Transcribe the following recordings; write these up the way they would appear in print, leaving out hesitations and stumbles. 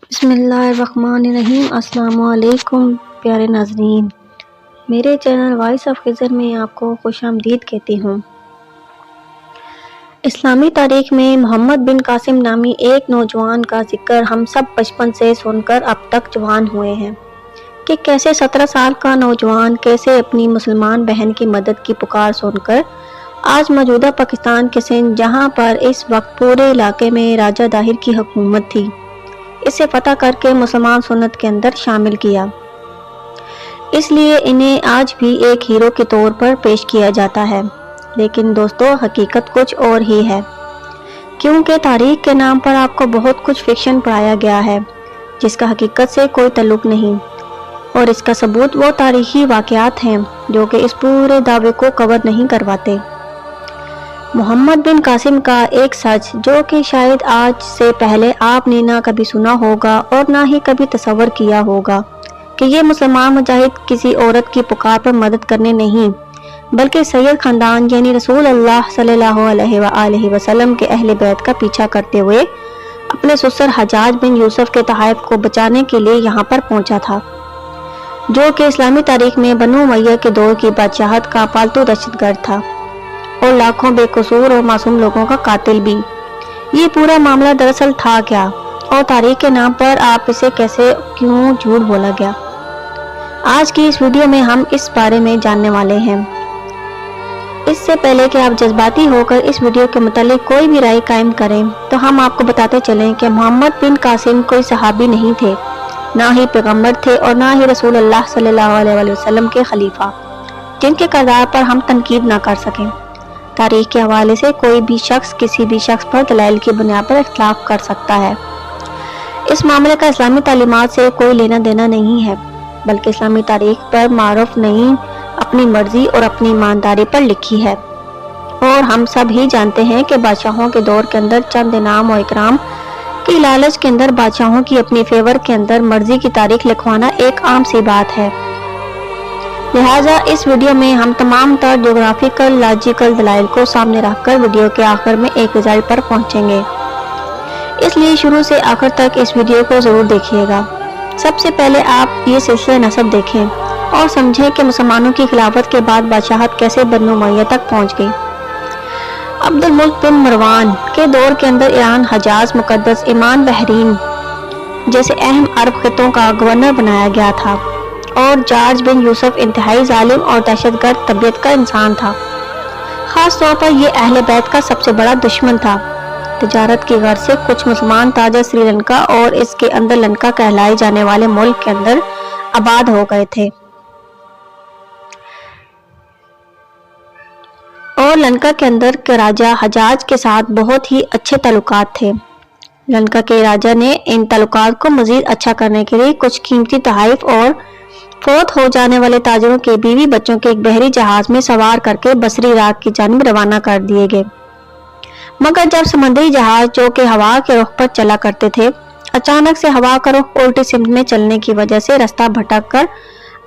بسم اللہ الرحمن الرحیم۔ السلام علیکم پیارے ناظرین، میرے چینل وائس آف خضر میں آپ کو خوش آمدید کہتی ہوں۔ اسلامی تاریخ میں محمد بن قاسم نامی ایک نوجوان کا ذکر ہم سب بچپن سے سن کر اب تک جوان ہوئے ہیں کہ کیسے 17 سال کا نوجوان کیسے اپنی مسلمان بہن کی مدد کی پکار سن کر آج موجودہ پاکستان کے سندھ، جہاں پر اس وقت پورے علاقے میں راجہ داہر کی حکومت تھی، اسے فتح کر کے مسلمان سنت کے اندر شامل کیا۔ اس لیے انہیں آج بھی ایک ہیرو کے طور پر پیش کیا جاتا ہے، لیکن دوستو حقیقت کچھ اور ہی ہے، کیونکہ تاریخ کے نام پر آپ کو بہت کچھ فکشن پڑھایا گیا ہے جس کا حقیقت سے کوئی تعلق نہیں، اور اس کا ثبوت وہ تاریخی واقعات ہیں جو کہ اس پورے دعوے کو کور نہیں کرواتے۔ محمد بن قاسم کا ایک سچ جو کہ شاید آج سے پہلے آپ نے نہ کبھی سنا ہوگا اور نہ ہی کبھی تصور کیا ہوگا کہ یہ مسلمان مجاہد کسی عورت کی پکار پر مدد کرنے نہیں، بلکہ سید خاندان یعنی رسول اللہ صلی اللہ علیہ وآلہ وسلم کے اہل بیت کا پیچھا کرتے ہوئے اپنے سسر حجاج بن یوسف کے تحائف کو بچانے کے لیے یہاں پر پہنچا تھا، جو کہ اسلامی تاریخ میں بنو امیہ کے دور کی بادشاہت کا پالتو دہشت گرد تھا اور لاکھوں بے قصور اور معصوم لوگوں کا قاتل بھی۔ یہ پورا معاملہ دراصل تھا کیا، اور تاریخ کے نام پر آپ اسے کیسے کیوں جھوٹ بولا گیا، آج کی اس ویڈیو میں ہم اس بارے میں جاننے والے ہیں۔ اس سے پہلے کہ آپ جذباتی ہو کر اس ویڈیو کے متعلق کوئی بھی رائے قائم کریں تو ہم آپ کو بتاتے چلیں کہ محمد بن قاسم کوئی صحابی نہیں تھے، نہ ہی پیغمبر تھے اور نہ ہی رسول اللہ صلی اللہ علیہ وسلم کے خلیفہ، جن کے کردار پر ہم تنقید نہ کر سکیں۔ تاریخ کے حوالے سے کوئی بھی شخص کسی بھی شخص پر دلائل کی بنیاد پر اختلاف کر سکتا ہے۔ اس معاملے کا اسلامی تعلیمات سے کوئی لینا دینا نہیں ہے، بلکہ اسلامی تاریخ پر معروف نہیں، اپنی مرضی اور اپنی ایمانداری پر لکھی ہے، اور ہم سب ہی جانتے ہیں کہ بادشاہوں کے دور کے اندر چند انعام و اکرام کی لالچ کے اندر بادشاہوں کی اپنی فیور کے اندر مرضی کی تاریخ لکھوانا ایک عام سی بات ہے۔ لہٰذا اس ویڈیو میں ہم تمام تر جغرافیکل لاجیکل دلائل کو سامنے رکھ کر ویڈیو کے آخر میں ایک رزلٹ پر پہنچیں گے، اس لیے شروع سے آخر تک اس ویڈیو کو ضرور دیکھیے گا۔ سب سے پہلے آپ یہ سلسلہ نسب دیکھیں اور سمجھیں کہ مسلمانوں کی خلافت کے بعد بادشاہت کیسے بنو امیہ تک پہنچ گئی۔ عبد الملک بن مروان کے دور کے اندر ایران حجاز مقدس ایمان بحرین جیسے اہم عرب خطوں کا گورنر بنایا گیا تھا، اور جارج بن یوسف انتہائی ظالم اور دہشت گرد طبیعت کا انسان تھا۔ خاص طور پر یہ اہل بیت کا سب سے بڑا دشمن تھا۔ تجارت کی غرض سے کچھ مسلمان تاجر سری لنکا اور اس کے اندر لنکا کہلائے جانے والے ملک کے اندر آباد ہو گئے تھے، اور لنکا کے اندر کے راجہ حجاج کے ساتھ بہت ہی اچھے تعلقات تھے۔ لنکا کے راجہ نے ان تعلقات کو مزید اچھا کرنے کے لیے کچھ قیمتی تحائف اور فوت ہو جانے والے تاجروں کے بیوی بچوں کے ایک بحری جہاز میں سوار کر کے بصری عراق کی جانب روانہ کر دیے گئے، مگر جب سمندری جہاز جو کہ ہوا کے رخ پر چلا کرتے تھے، اچانک سے ہوا کا رخ الٹی سمت میں چلنے کی وجہ سے رستہ بھٹک کر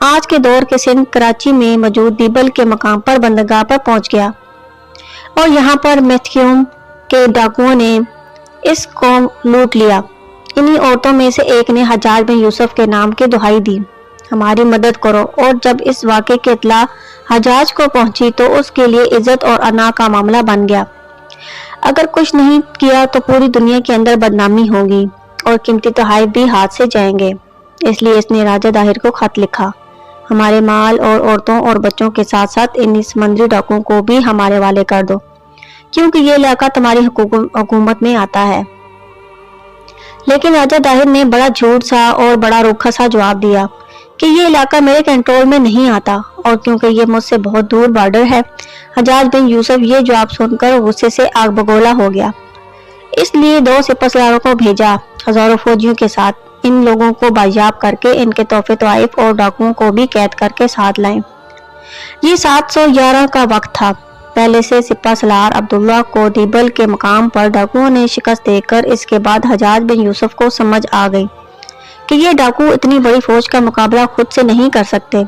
آج کے دور کے سندھ کراچی میں موجود دیبل کے مقام پر بندرگاہ پر پہنچ گیا، اور یہاں پر میتھیوم کے ڈاکوؤں نے اس کو لوٹ لیا۔ انہی عورتوں میں سے ایک نے حجاج بن یوسف کے نام کی دہائی دی، ہماری مدد کرو، اور جب اس واقعے کی اطلاع حجاج کو پہنچی تو اس کے لیے عزت اور انا کا معاملہ بن گیا۔ اگر کچھ نہیں کیا تو پوری دنیا کے اندر بدنامی ہوگی اور قیمتی تحائف بھی ہاتھ سے جائیں گے، اس لیے اس نے راجہ داہر کو خط لکھا، ہمارے مال اور عورتوں اور بچوں کے ساتھ ساتھ ان سمندری ڈاکوؤں کو بھی ہمارے والے کر دو، کیونکہ یہ علاقہ تمہاری حکومت میں آتا ہے۔ لیکن راجہ داہر نے بڑا جھوٹ سا اور بڑا روکھا سا جواب دیا کہ یہ علاقہ میرے کنٹرول میں نہیں آتا، اور کیونکہ یہ مجھ سے بہت دور بارڈر ہے۔ حجاج بن یوسف یہ جواب سن کر غصے سے آگ بگولا ہو گیا، اس لیے 2 سپہ سالاروں کو بھیجا ہزاروں فوجیوں کے ساتھ، ان لوگوں کو بازیاب کر کے ان کے تحفے طائف اور ڈاکوؤں کو بھی قید کر کے ساتھ لائیں۔ یہ 711 کا وقت تھا۔ پہلے سے سپہ سالار عبداللہ کو دیبل کے مقام پر ڈاکوؤں نے شکست دے کر اس کے بعد حجاج بن یوسف کو سمجھ آ گئی کہ یہ ڈاکو اتنی بڑی فوج کا مقابلہ خود سے نہیں کر سکتے،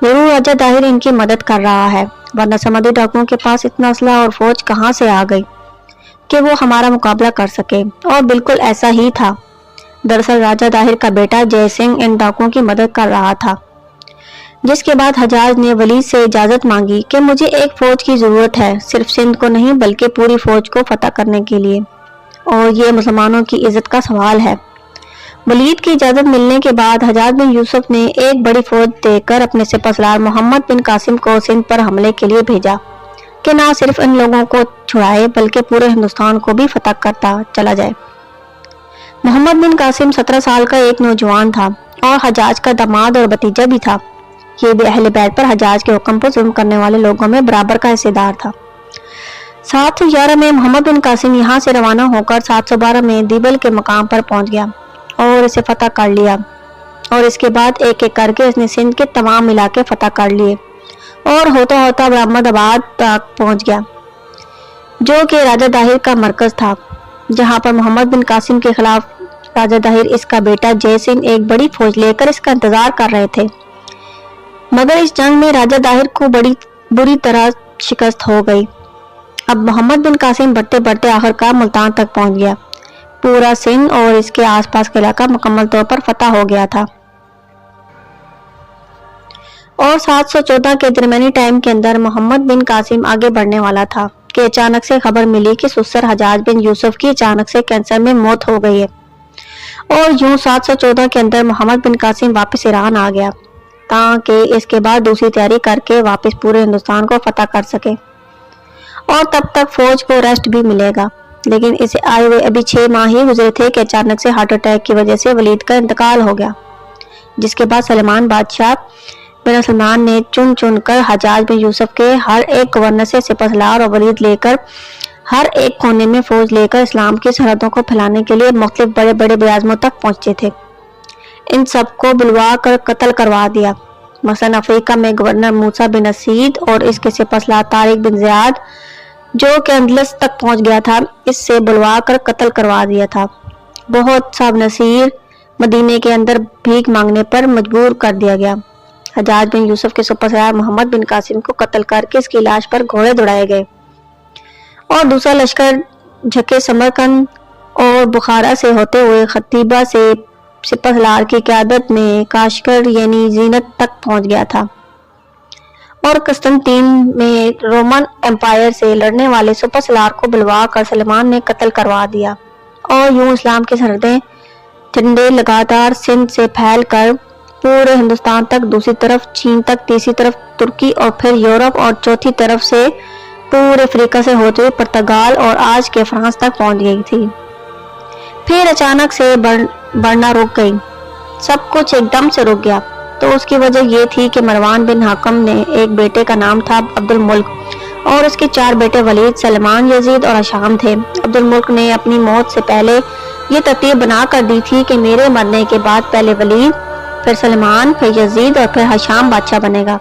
ضرور راجہ داہر ان کی مدد کر رہا ہے، ورنہ سمندری ڈاکوؤں کے پاس اتنا اسلحہ اور فوج کہاں سے آ گئی کہ وہ ہمارا مقابلہ کر سکے۔ اور بالکل ایسا ہی تھا۔ दरअसल राजा दाहिर का बेटा जय सिंह इन डाकुओं की मदद कर रहा था, जिसके बाद हजाज ने वलीद से इजाजत मांगी कि मुझे एक फौज की जरूरत है, सिर्फ सिंध को नहीं बल्कि पूरी फौज को फतह करने के लिए, और ये मुसलमानों की इज्जत का सवाल है। वलीद की इजाजत मिलने के बाद हजाज बिन यूसुफ ने एक बड़ी फौज देकर अपने सिपहसालार मोहम्मद बिन कासिम को सिंध पर हमले के लिए भेजा कि ना सिर्फ इन लोगों को छुड़ाए बल्कि पूरे हिंदुस्तान को भी फतह करता चला जाए। मोहम्मद बिन कासिम 17 साल का एक नौजवान था और हजाज का दामाद और भतीजा भी था। ये भी अहले बैत पर हजाज के हुक्म पर जुल्म करने वाले लोगों में बराबर का हिस्सेदार था। 711 में मोहम्मद बिन कासिम यहाँ से रवाना होकर 712 में दीबल के मकाम पर पहुंच गया और इसे फतह कर लिया, और इसके बाद एक एक करके इसने सिंध के तमाम इलाके फतह कर लिए और होता होता अहमदाबाद तक पहुंच गया, जो कि राजा दाहिर का मरकज था, जहां पर मोहम्मद बिन कासिम के खिलाफ राजा दाहिर इसका बेटा जय सिंह एक बड़ी फौज लेकर इसका इंतजार कर रहे थे। मगर इस जंग में राजा दाहिर को बड़ी बुरी तरह शिकस्त हो गई। अब मोहम्मद बिन कासिम बढ़ते बढ़ते आखिरकार मुल्तान तक पहुंच गया। पूरा सिंध और इसके आसपास का इलाका मुकम्मल तौर पर फतह हो गया था और 714 के दरमियानी टाइम के अंदर मोहम्मद बिन कासिम आगे बढ़ने वाला था कि अचानक से खबर मिली कि सुसर हजाज बिन यूसुफ की अचानक से कैंसर में मौत हो गई है, और यूं 714 के अंदर मोहम्मद बिन कासिम वापस ईरान आ गया ताकि इसके बाद दूसरी तैयारी करके वापस पूरे हिंदुस्तान को फतह कर सके, और तब तक फौज को रेस्ट भी मिलेगा। लेकिन इसे आए हुए अभी 6 माह ही गुजरे थे कि अचानक से हार्ट अटैक की वजह से वलीद का इंतकाल हो गया, जिसके बाद सलमान बादशाह बिन सलमान ने चुन चुन कर हजाज बिन यूसुफ के हर एक गवर्नर से सिपहसालार और वलीद लेकर हर एक कोने में फौज लेकर इस्लाम की सरहदों को फैलाने के लिए मुख्तलिफ बड़े बड़े बेआज़मों तक पहुंचे थे। इन सबको बुलवा कर कत्ल करवा दिया। मसलन अफ्रीका में गवर्नर मूसा बिन असीद और इसके सिपहसालार तारिक बिन ज़ियाद, जो कि अंदलस तक पहुंच गया था, इससे बुलवा कर कत्ल करवा दिया था। बहुत सा नसीर मदीने के अंदर भीख मांगने पर मजबूर कर दिया गया। हजाज बिन यूसुफ के सिपहसालार मोहम्मद बिन कासिम को कत्ल करके इसकी लाश पर घोड़े दौड़ाए गए, और दूसरा लश्कर झके समरकंद और बुखारा से होते हुए खतीबा से सिपहसालार की क़यादत में काशगर यानी जीनत तक पहुंच गया था, और कस्तंतीन में रोमन एम्पायर से लड़ने वाले सिपहसालार को बुलवा कर सलमान ने कत्ल करवा दिया। और यूं इस्लाम की सरहदें झंडे लगातार सिंध से फैल कर पूरे हिंदुस्तान तक, दूसरी तरफ चीन तक, तीसरी तरफ तुर्की और फिर यूरोप, और चौथी तरफ से पूरे अफ्रीका से होते हुए पुर्तगाल और आज के फ्रांस तक पहुंच गई थी। फिर अचानक से बढ़ना रुक गई, सब कुछ एकदम से रुक गया। तो उसकी वजह ये थी कि मरवान बिन हाकम ने एक बेटे का नाम था अब्दुल मुल्क, और उसके 4 बेटे वलीद, सलमान, यजीद और हशाम थे। अब्दुल मुल्क ने अपनी मौत से पहले ये तरतीब बना कर दी थी कि मेरे मरने के बाद पहले वलीद, फिर सलमान, फिर यजीद और फिर हशाम बादशाह बनेगा।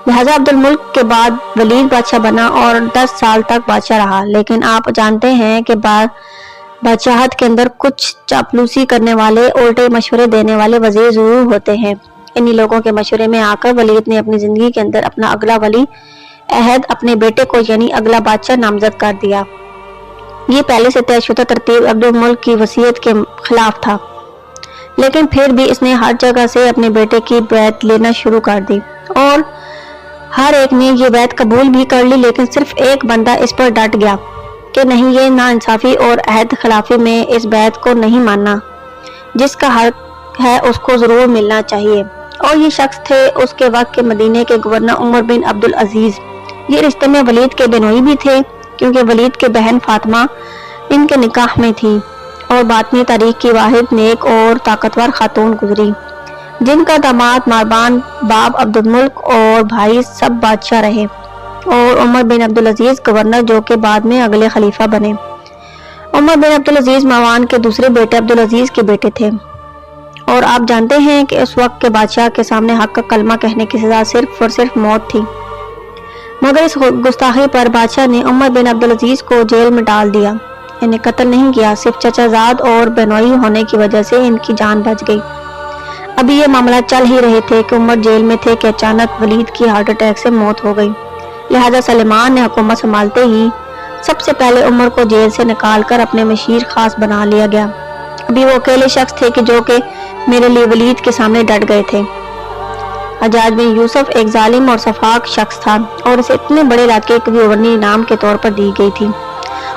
लिहाजा अब्दुल मुल्क के बाद वलीद बादशाह बना और 10 साल तक बादशाह रहा। लेकिन आप जानते हैं कि बादशाहत के अंदर कुछ चापलूसी करने वाले, उल्टे मशवरे देने वाले वजीर जरूर होते हैं। इन्हीं लोगों के मशवरे में आकर वलीद ने अपनी जिंदगी के अंदर अपना अगला वली अहद अपने बेटे को यानी अगला बादशाह नामजद कर दिया। ये पहले से तयशुदा तरतीब अब्दुल मुल्क की वसीयत के खिलाफ था, लेकिन फिर भी इसने हर जगह से अपने बेटे की बैत लेना शुरू कर दी, और हर एक ने ये बैत कबूल भी कर ली। लेकिन सिर्फ एक बंदा इस पर डट गया कि नहीं, ये नाइंसाफी और अहद खिलाफी में इस बैत को नहीं मानना, जिसका हक है उसको जरूर मिलना चाहिए। और ये शख्स थे उसके वक्त के मदीने के गवर्नर उमर बिन अब्दुल अजीज। ये रिश्ते में वलीद के बेनोई भी थे, क्योंकि वलीद के बहन फातिमा इनके निकाह में थी, और बातनी तारीख की वाहिद नेक और ताकतवर खातून गुजरी, जिनका दामाद मारबान बाब अब्दुल मुल्क और भाई सब बादशाह रहे, और उमर बिन अब्दुल अजीज गवर्नर, जो के बाद में अगले खलीफा बने। उमर बिन अब्दुल अजीज मारवान के दूसरे बेटे अब्दुल अजीज के बेटे थे, और आप जानते हैं कि उस वक्त के बादशाह के सामने हक का कलमा कहने की सजा सिर्फ और सिर्फ मौत थी। मगर इस गुस्ताखी पर बादशाह ने उमर बिन अब्दुल अजीज को जेल में डाल दिया। इन्हें कत्ल नहीं किया, सिर्फ चचाजाद और बेनोई होने की वजह से इनकी जान बच गई। अभी ये मामला चल ही रहे थे कि उमर जेल में थे कि अचानक वलीद की हार्ट अटैक से मौत हो गई। लिहाजा सलेमान ने हुकूमत संभालते ही सबसे पहले उमर को जेल से निकालकर अपने मशीर खास बना लिया गया, अभी वो अकेले शख्स थे कि जो कि मेरे लिए वलीद के सामने डट गए थे। हज्जाज बिन यूसुफ एक जालिम और सफाक शख्स था और इसे इतने बड़े इलाके की गवर्नर इनाम के तौर पर दी गई थी,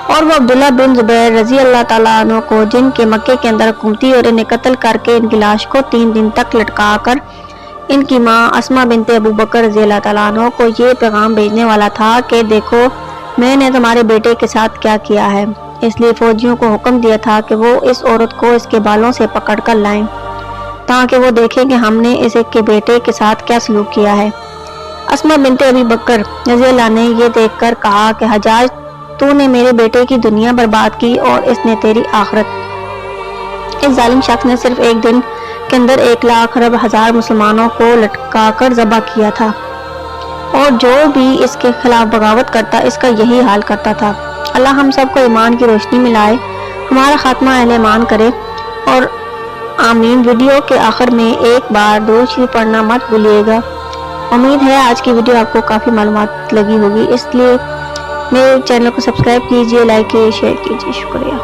और वो अब्दुल्ला बिन जुबैर रजी अल्लाह ताला अन्हु को, जिनके मक्के के अंदर हुकूमती और इन्हें कत्ल करके इनकी लाश को 3 दिन तक लटका कर इनकी माँ अस्मा बिनते अबू बकर रजी अल्लाह ताला अन्हु को ये पैगाम भेजने वाला था कि देखो मैंने तुम्हारे बेटे के साथ क्या किया है। इसलिए फौजियों को हुक्म दिया था कि वो इस औरत को इसके बालों से पकड़ कर लाएं ताकि वो देखें कि हमने इसके बेटे के साथ क्या सलूक किया है। अस्मा बिनते अबी बकर रज़ी अल्लाह ने ये देखकर कहा कि हज्जाज, तूने मेरे बेटे की दुनिया बर्बाद की और इसने तेरी आखिरत। इस जालिम शख्स ने सिर्फ एक दिन के अंदर 1 लाख अरब हज़ार मुसलमानों को लटका कर ज़बह किया था, और जो भी इसके खिलाफ बगावत करता इसका यही हाल करता था। अल्लाह हम सबको ईमान की रोशनी में लाए, हमारा खात्मा अहले ईमान करे, और आमीन। वीडियो के आखिर में एक बार दुरूद शरीफ पढ़ना मत भूलिएगा। उम्मीद है आज की वीडियो आपको काफ़ी मालूमात लगी होगी, इसलिए मेरे चैनल को सब्सक्राइब कीजिए, लाइक कीजिए, शेयर कीजिए। शुक्रिया।